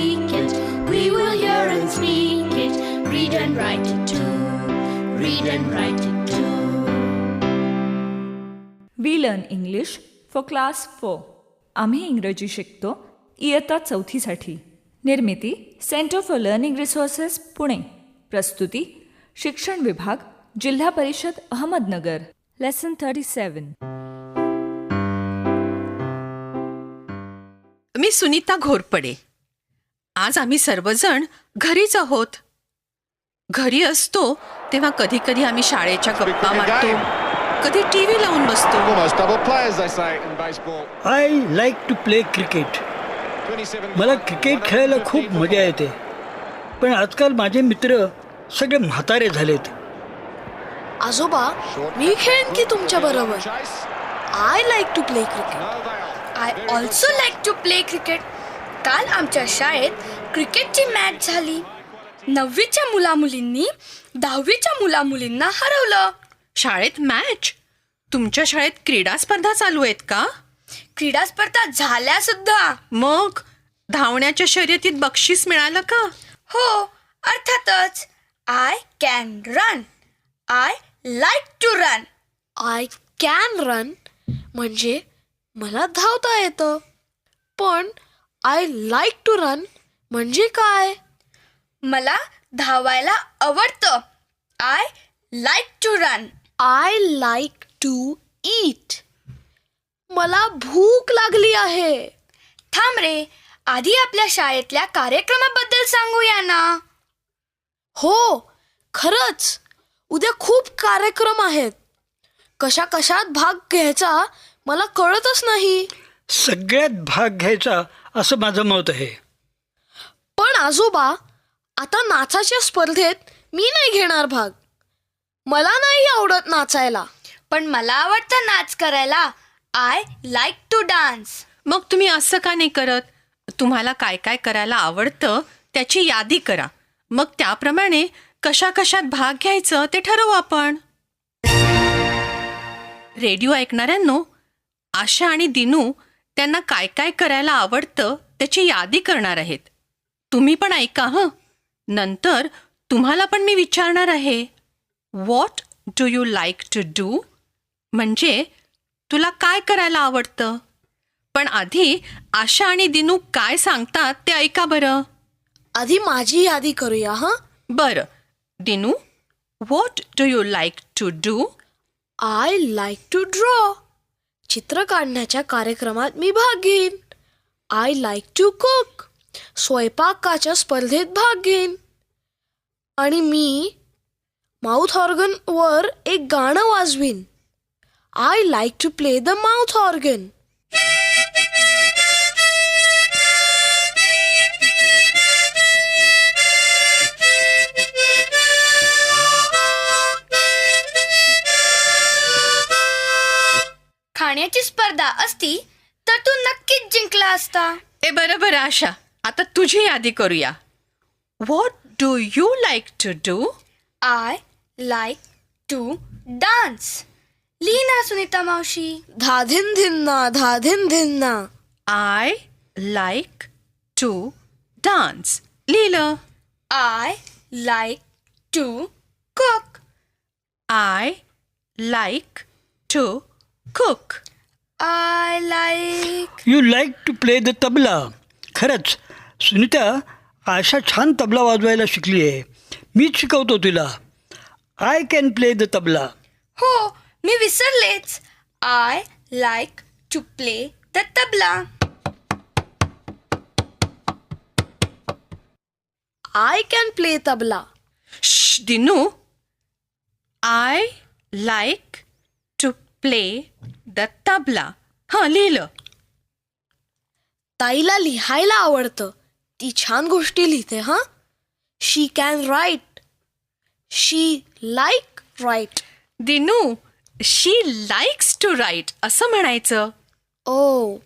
speak it. We will hear and speak it. Read and write it too. Read and write it too. We learn English for class 4. आम्ही इंग्रजी शिकतो इयत्ता 4साठी. निर्मिती centre for learning resources Pune. प्रस्तुती शिक्षण विभाग जिल्हा परिषद अहमदनगर. लेसन 37. मी सुनीता घोरपडे. आज आम्ही सर्वजण घरीच आहोत. घरी असतो तेव्हा कधी कधी आम्ही शाळेच्या गप्पा मारतो, कधी टीव्ही लावून बसतो. I like to play cricket. मला क्रिकेट खेळायला खूप मजा येते. पण आजकाल माझे मित्र सगळे म्हातारे झालेत. आजोबा, मी खेळेन की तुमच्या बरोबर. I like to play cricket. I also like to play cricket. काल आमच्या शाळेत क्रिकेटची मॅच झाली. 9वीच्या मुलामुलींनी 10वीच्या मुलामुलींना हरवलं. शाळेत मॅच? तुमच्या शाळेत क्रीडा स्पर्धा चालू आहेत का? क्रीडा स्पर्धा झाल्या सुद्धा. मग धावण्याच्या शर्यतीत बक्षीस मिळालं का? हो, अर्थातच. I can run. I like to run. I can run म्हणजे मला धावता येतं. पण आय लाईक टू रन म्हणजे काय? मला धावायला आवडतं. I like to run. I like to eat. मला भूक लागली आहे. थांब रे, आधी आपल्या शाळेतल्या कार्यक्रमाबद्दल सांगूया ना. हो, खरंच उद्या खूप कार्यक्रम आहेत. कशा कशात भाग घ्यायचा मला कळतच नाही. सगळ्यात भाग घ्यायचा असं माझं मत आहे. पण आजोबा, आता नाचाच्या स्पर्धेत मी नाही घेणार भाग. मला नाही आवडत नाचायला. पण मला आवडतं नाच करायला. I like to dance. मग तुम्ही असं का नाही करत? तुम्हाला काय काय करायला आवडतं त्याची यादी करा. मग त्याप्रमाणे कशा कशात भाग घ्यायचं ते ठरवू आपण. रेडिओ ऐकणाऱ्यांनो, आशा आणि दिनू त्यांना काय काय करायला आवडतं त्याची यादी करणार आहेत. तुम्ही पण ऐका हं. नंतर तुम्हाला पण मी विचारणार आहे, what do you like to do? म्हणजे तुला काय करायला आवडतं? पण आधी आशा आणि दिनू काय सांगतात ते ऐका बरं. आधी माझी यादी करूया हं. बरं Dinu, what do you like to do? I like to draw. चित्र काढण्याच्या कार्यक्रमात मी भाग घेईन. I like to cook. स्वयंपाकाच्या स्पर्धेत भाग घेईन. आणि मी माउथ ऑर्गनवर एक गाणं वाजवीन. I like to play the mouth organ. खाण्याची स्पर्धा असती तर तू नक्कीच जिंकला असता. बरं आशा, आता तुझी यादी करूया. What do you like to do? I like to dance. लिही ना सुनीता मावशी. धाधिन धिन्ना धाधिन धिन्ना. I like to dance. लिहिलं. I like to cook. I like to cook. I like. You like to play the tabla. खरंच सुनीता, आशा छान तबला वाजवायला शिकली आहे. मीच शिकवतो तिला. I can play the tabla. हो, मी विसरलेच. I like to play the tabla. I can play tabla. Dinu, I like to play the tabla. हां, लिहिलं. ताईला लिहायला आवडतं. ती छान गोष्टी लिहिते हां. She can write. She like write. Dinu, she likes to write असं म्हणायचं. ओ,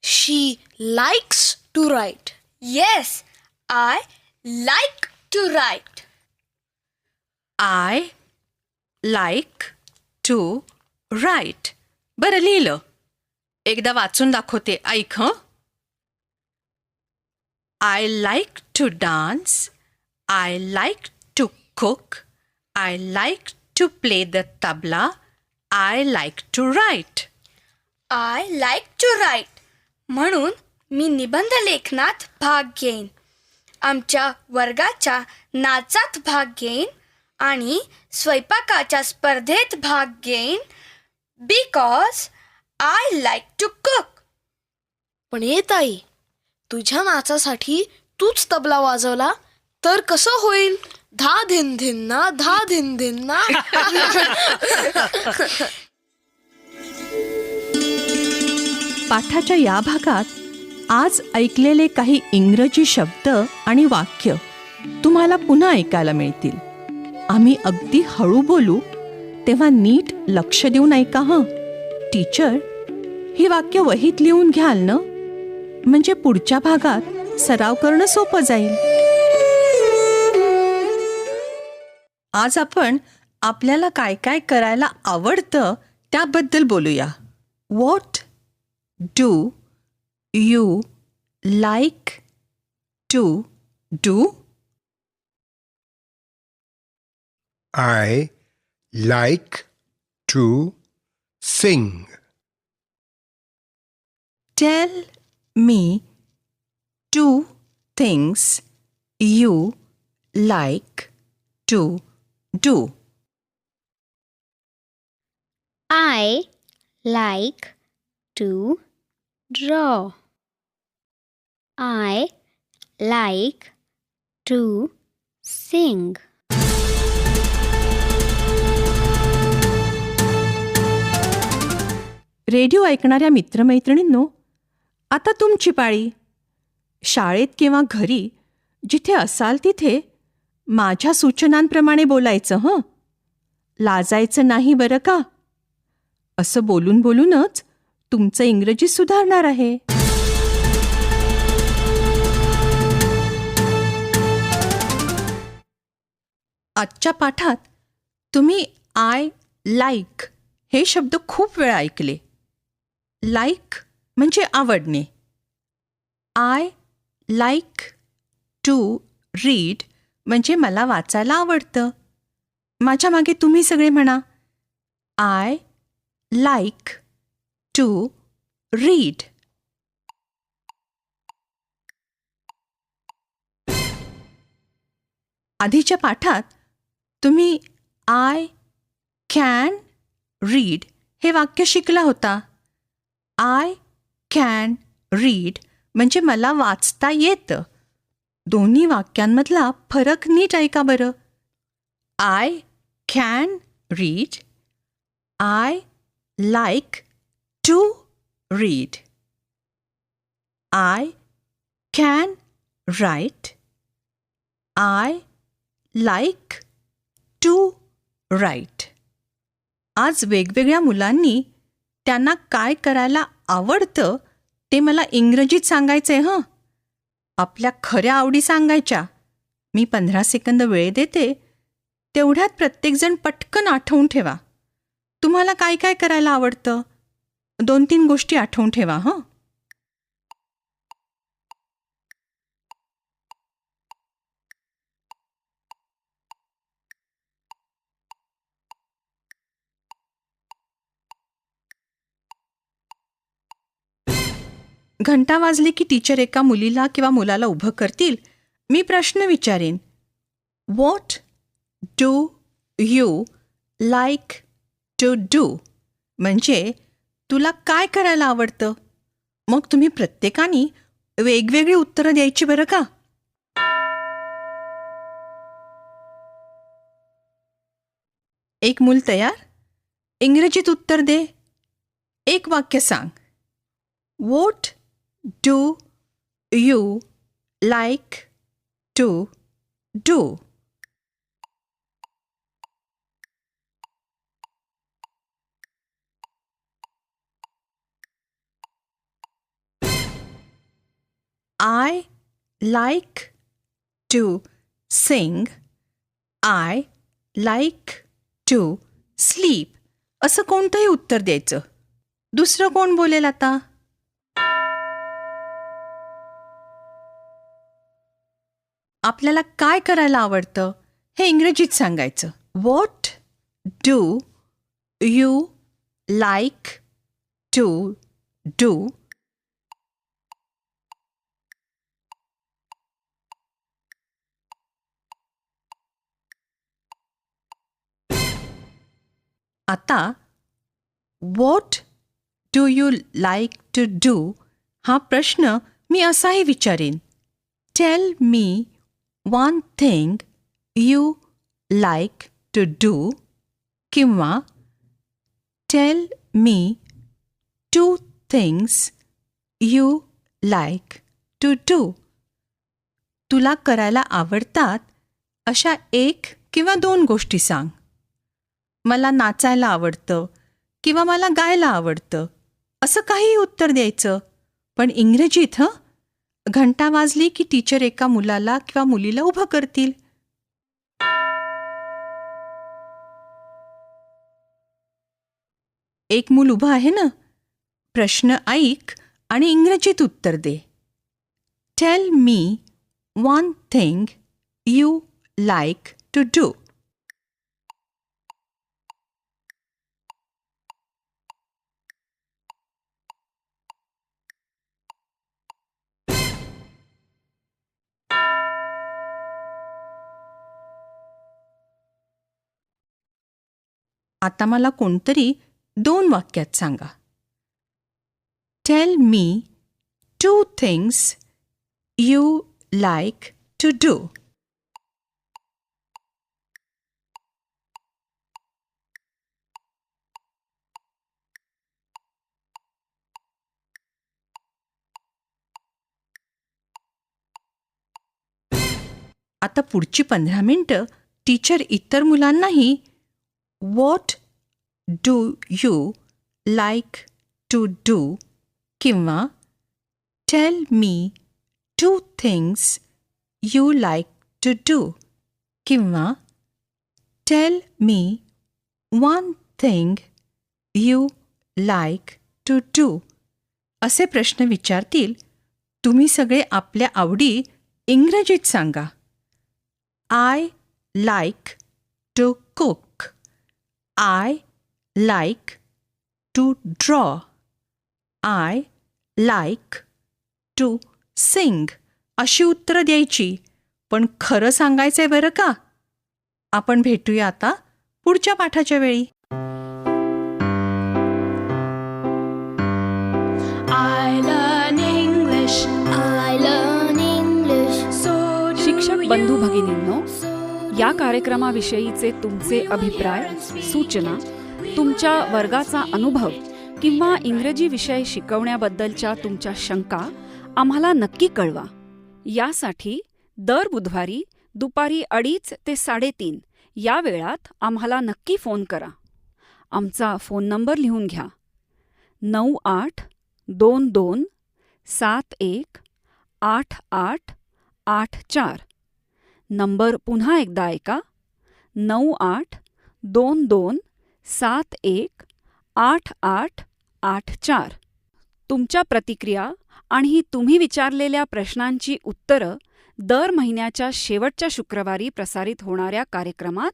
she likes to write. Yes, I like to write. I like to write. बरं, लिहिलं. एकदा वाचून दाखवते, ऐक हं. I like to dance. I like to cook. I like to play the tabla. I like to write. I like to write म्हणून मी निबंध लेखनात भाग घेईन, आमच्या वर्गाच्या नाचात भाग घेईन आणि स्वयंपाकाच्या स्पर्धेत भाग घेईन, because I like to cook. पण ये ताई, तुझ्या नाचासाठी तूच तबला वाजवला तर कसं होईल? धा धिन धिन्ना, धा धिन धिन्ना. पाठाच्या या भागात आज ऐकलेले काही इंग्रजी शब्द आणि वाक्य तुम्हाला पुन्हा ऐकायला मिळतील. आम्ही अगदी हळू बोलू, तेव्हा नीट लक्ष देऊन ऐका हं. टीचर, ही वाक्य वहीत लिहून घ्याल ना? म्हणजे पुढच्या भागात सराव करणं सोपं जाईल. आज आपण आपल्याला काय काय करायला आवडतं त्याबद्दल बोलूया. What do you like to do? I like to sing. Tell me 2 things you like to do. I like to draw. I like to sing. Radio ऐकणाऱ्या मित्रमैत्रिणींनो, आता तुमची पाळी. शाळेत किंवा घरी जिथे असाल तिथे माझ्या सूचनांप्रमाणे बोलायचं हं. लाजायचं नाही बरं का. असं बोलून बोलूनच तुमचं इंग्रजी सुधारणार आहे. आजच्या पाठात तुम्ही आय लाईक हे शब्द खूप वेळा ऐकले. लाईक म्हणजे आवडणे. आय लाईक टू रीड म्हणजे मला वाचायला आवडतं. माझ्या मागे तुम्ही सगळे म्हणा, आय लाईक टू रीड. आधीच्या पाठात तुम्ही आय कॅन रीड हे वाक्य शिकला होता. आय कॅन रीड म्हणजे मला वाचता येतं. दोन्ही वाक्यांमधला फरक नीट ऐका बरं. I can read. I like to read. I can write. I like to write. आज वेगवेगळ्या मुलांनी त्यांना काय करायला आवडतं ते मला इंग्रजीत सांगायचंय हं. आपल्या खऱ्या आवडी सांगायच्या. मी 15 सेकंद वेळ देते, तेवढ्यात प्रत्येकजण पटकन आठवून ठेवा. तुम्हाला काय काय करायला आवडतं 2-3 गोष्टी आठवून ठेवा हं. घंटा वाजली की टीचर एका मुलीला किंवा मुलाला उभं करतील. मी प्रश्न विचारेन, what do you like to do म्हणजे तुला काय करायला आवडतं. मग तुम्ही प्रत्येकाने वेगवेगळी उत्तरं द्यायची बरं का. एक मूल तयार? इंग्रजीत उत्तर दे. एक वाक्य सांग. What do you like to do? I like to sing. I like to sleep असं कोणतंही उत्तर द्यायचं. दुसरं कोण बोलेल आता? आपल्याला काय करायला आवडतं हे इंग्रजीत सांगायचं. What do you like to do? आता what do you like to do हा प्रश्न मी असाही विचारेन. Tell me one thing you like to do किंवा tell me two things you like to do. तुला करायला आवडतात अशा 1 किंवा 2 गोष्टी सांग. मला नाचायला आवडतं किंवा मला गायला आवडतं असं काहीही उत्तर द्यायचं, पण इंग्रजीत घंटा वाजली की टीचर एका मुलाला किंवा मुलीला उभं करतील. एक मूल उभं आहे ना. प्रश्न ऐक आणि इंग्रजीत उत्तर दे. Tell me one thing you like to do. आता मला कोणतरी 2 वाक्यात सांगा. Tell me 2 things you like to do. आता पुढची 15 मिनिटं टीचर इतर मुलांनाही what do you like to do किंवा tell me 2 things you like to do किंवा tell me one thing you like to do असे प्रश्न विचारतील. तुम्ही सगळे आपल्या आवडी इंग्रजीत सांगा. I like to cook. I like to draw. I like to sing अशी उत्तरं द्यायची, पण खरं सांगायचंय बरं का. आपण भेटूया आता पुढच्या पाठाच्या वेळी. I learn English. I learn English. So do शिक्षक बंधू you. भगिनींनो, या कार्यक्रमाविषयीचे तुमचे अभिप्राय, सूचना, तुमच्या वर्गाचा अनुभव किंवा इंग्रजी विषय शिकवण्याबद्दलच्या तुमच्या शंका आम्हाला नक्की कळवा. यासाठी दर बुधवारी दुपारी 2:30 ते 3:30 या वेळात आम्हाला नक्की फोन करा. आमचा फोन नंबर लिहून घ्या. 9822718884. नंबर पुन्हा एकदा ऐका. 9822718884. तुमच्या प्रतिक्रिया आणि तुम्ही विचारलेल्या प्रश्नांची उत्तरं दर महिन्याच्या शेवटच्या शुक्रवारी प्रसारित होणाऱ्या कार्यक्रमात